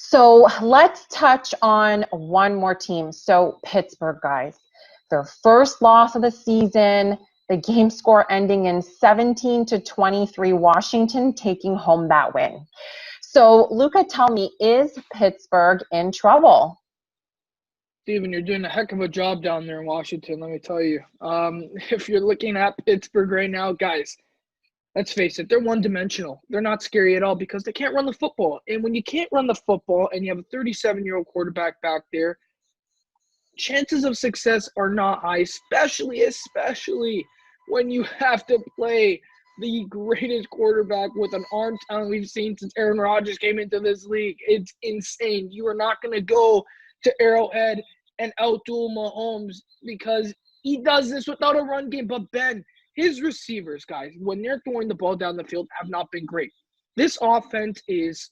So let's touch on one more team. So Pittsburgh, guys, their first loss of the season, the game score ending in 17-23, Washington taking home that win. So Luca, tell me, is Pittsburgh in trouble? Steven, you're doing a heck of a job down there in Washington, let me tell you. If you're looking at Pittsburgh right now, guys, let's face it, they're one-dimensional. They're not scary at all because they can't run the football. And when you can't run the football and you have a 37-year-old quarterback back there, chances of success are not high, especially when you have to play the greatest quarterback with an arm talent we've seen since Aaron Rodgers came into this league. It's insane. You are not going to go to Arrowhead and outduel Mahomes because he does this without a run game. But Ben, his receivers, guys, when they're throwing the ball down the field, have not been great. This offense is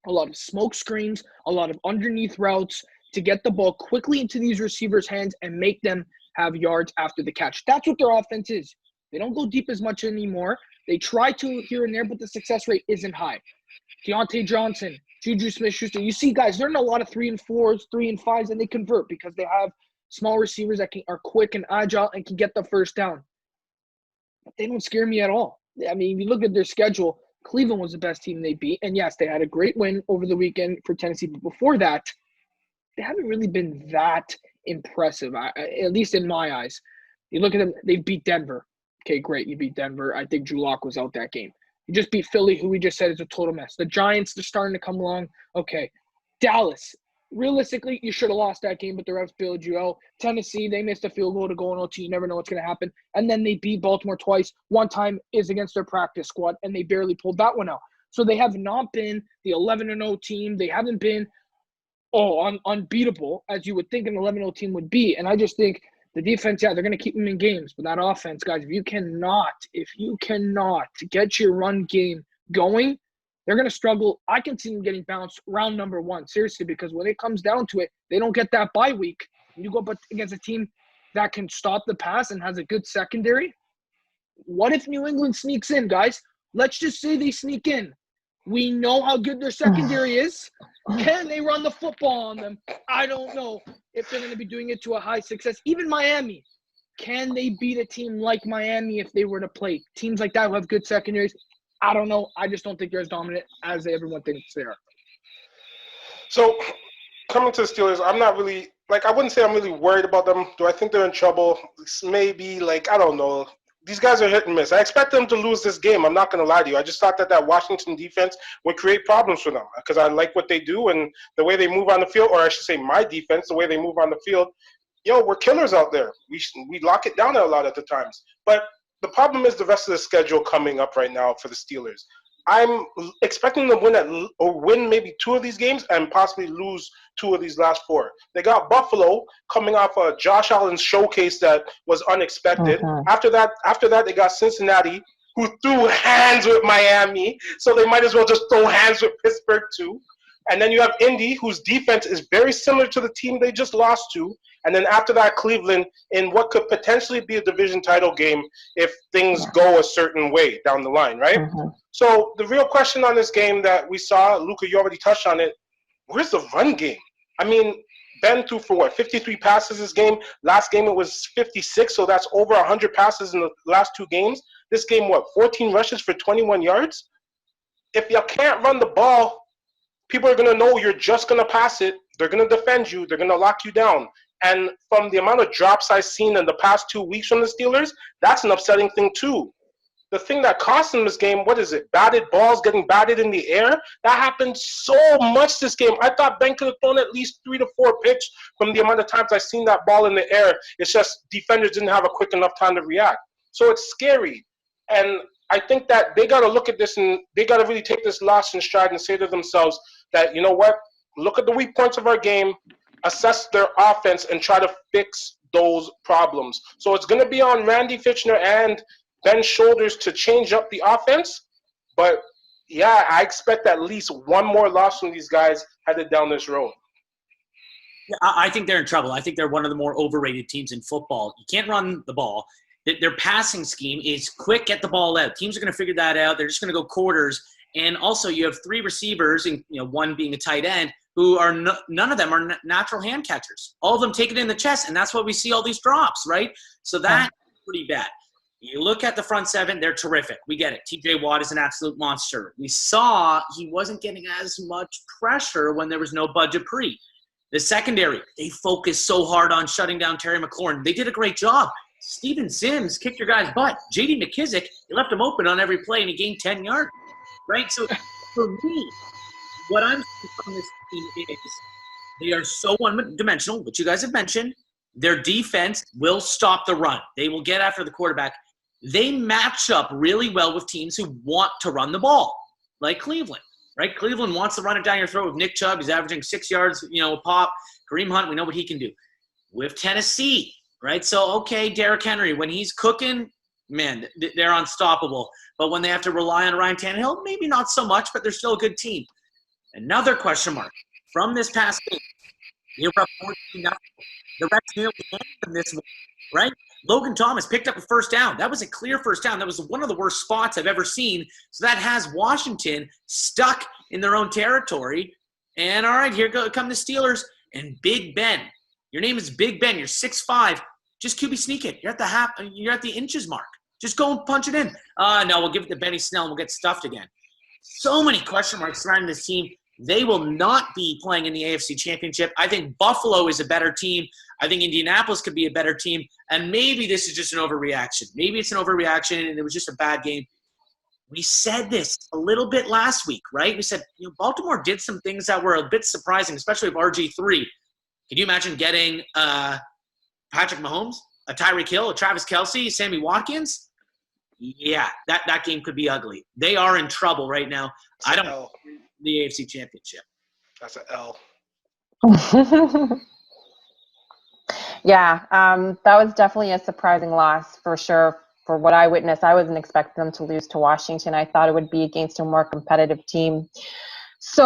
a lot of smoke screens, a lot of underneath routes to get the ball quickly into these receivers' hands and make them have yards after the catch. That's what their offense is. They don't go deep as much anymore. They try to here and there, but the success rate isn't high. Deontay Johnson, Juju Smith-Schuster. You see, guys, they're in a lot of 3 and 4s, 3 and 5s, and they convert because they have small receivers that are quick and agile and can get the first down. But they don't scare me at all. I mean, if you look at their schedule, Cleveland was the best team they beat. And, yes, they had a great win over the weekend for Tennessee. But before that, they haven't really been that impressive, at least in my eyes. You look at them, they beat Denver. Okay, great, you beat Denver. I think Drew Lock was out that game. You just beat Philly, who we just said is a total mess. The Giants, they're starting to come along. Okay, Dallas, realistically, you should have lost that game, but the refs bailed you out. Tennessee, they missed a field goal to go in OT. You never know what's going to happen. And then they beat Baltimore twice. One time is against their practice squad, and they barely pulled that one out. So they have not been the 11-0 team. They haven't been unbeatable, as you would think an 11-0 team would be. And I just think the defense, they're going to keep them in games. But that offense, guys, if you cannot get your run game going, they're going to struggle. I can see them getting bounced round number 1, seriously, because when it comes down to it, they don't get that bye week. You go up against a team that can stop the pass and has a good secondary. What if New England sneaks in, guys? Let's just say they sneak in. We know how good their secondary is. Can they run the football on them? I don't know if they're going to be doing it to a high success. Even Miami, can they beat a team like Miami if they were to play? Teams like that who have good secondaries, I don't know. I just don't think they're as dominant as everyone thinks they are. So, coming to the Steelers, I'm not really, I wouldn't say I'm really worried about them. Do I think they're in trouble? Maybe, I don't know. These guys are hit and miss. I expect them to lose this game. I'm not going to lie to you. I just thought that Washington defense would create problems for them because I like what they do and the way they move on the field, or I should say my defense, the way they move on the field. We're killers out there. We lock it down a lot at the times. But the problem is the rest of the schedule coming up right now for the Steelers. I'm expecting them to win maybe 2 of these games and possibly lose 2 of these last 4. They got Buffalo coming off a Josh Allen showcase that was unexpected. After that, they got Cincinnati, who threw hands with Miami, so they might as well just throw hands with Pittsburgh too. And then you have Indy, whose defense is very similar to the team they just lost to. And then after that, Cleveland in what could potentially be a division title game if things go a certain way down the line, right? So the real question on this game that we saw, Luca, you already touched on it, where's the run game? I mean, Ben threw for 53 passes this game. Last game it was 56, so that's over 100 passes in the last 2 games. This game, 14 rushes for 21 yards? If you can't run the ball, people are going to know you're just going to pass it. They're going to defend you. They're going to lock you down. And from the amount of drops I've seen in the past 2 weeks from the Steelers, that's an upsetting thing too. The thing that cost them this game, what is it? Batted balls getting batted in the air? That happened so much this game. I thought Ben could have thrown at least 3 to 4 picks from the amount of times I've seen that ball in the air. It's just defenders didn't have a quick enough time to react. So it's scary. And I think that they got to look at this and they got to really take this loss in stride and say to themselves that, you know what, look at the weak points of our game, assess their offense, and try to fix those problems. So it's going to be on Randy Fitchner and Ben's shoulders to change up the offense. But, yeah, I expect at least one more loss from these guys headed down this road. Yeah, I think they're in trouble. I think they're one of the more overrated teams in football. You can't run the ball. Their passing scheme is quick, get the ball out. Teams are going to figure that out. They're just going to go quarters And also you have 3 receivers, and one being a tight end, who are none of them are natural hand catchers. All of them take it in the chest, and that's why we see all these drops, right? So that's pretty bad. You look at the front 7, they're terrific. We get it. TJ Watt is an absolute monster. We saw he wasn't getting as much pressure when there was no budget pre. The secondary, they focused so hard on shutting down Terry McLaurin. They did a great job. Steven Sims kicked your guy's butt. J.D. McKissick, he left him open on every play, and he gained 10 yards, right? So for me, what I'm seeing from this team is they are so one-dimensional, which you guys have mentioned. Their defense will stop the run. They will get after the quarterback. They match up really well with teams who want to run the ball, like Cleveland, right? Cleveland wants to run it down your throat with Nick Chubb. He's averaging 6 yards, a pop. Kareem Hunt, we know what he can do. With Tennessee, right? So, okay, Derrick Henry, when he's cooking, man, they're unstoppable. But when they have to rely on Ryan Tannehill, maybe not so much, but they're still a good team. Another question mark from this past game. They were up 14-0. The refs nearly ended them this one, right? Logan Thomas picked up a first down. That was a clear first down. That was one of the worst spots I've ever seen. So that has Washington stuck in their own territory. And all right, here come the Steelers and Big Ben. Your name is Big Ben. You're 6'5". Just QB sneak it. You're at the inches mark. Just go and punch it in. No, we'll give it to Benny Snell and we'll get stuffed again. So many question marks surrounding this team. They will not be playing in the AFC Championship. I think Buffalo is a better team. I think Indianapolis could be a better team. And maybe this is just an overreaction. Maybe it's an overreaction and it was just a bad game. We said this a little bit last week, right? We said, Baltimore did some things that were a bit surprising, especially with RG3. Can you imagine getting Patrick Mahomes, a Tyreek Hill, a Travis Kelce, Sammy Watkins? Yeah, that game could be ugly. They are in trouble right now. I don't know the AFC Championship. That's an L. Yeah, that was definitely a surprising loss for sure. For what I witnessed, I wasn't expecting them to lose to Washington. I thought it would be against a more competitive team.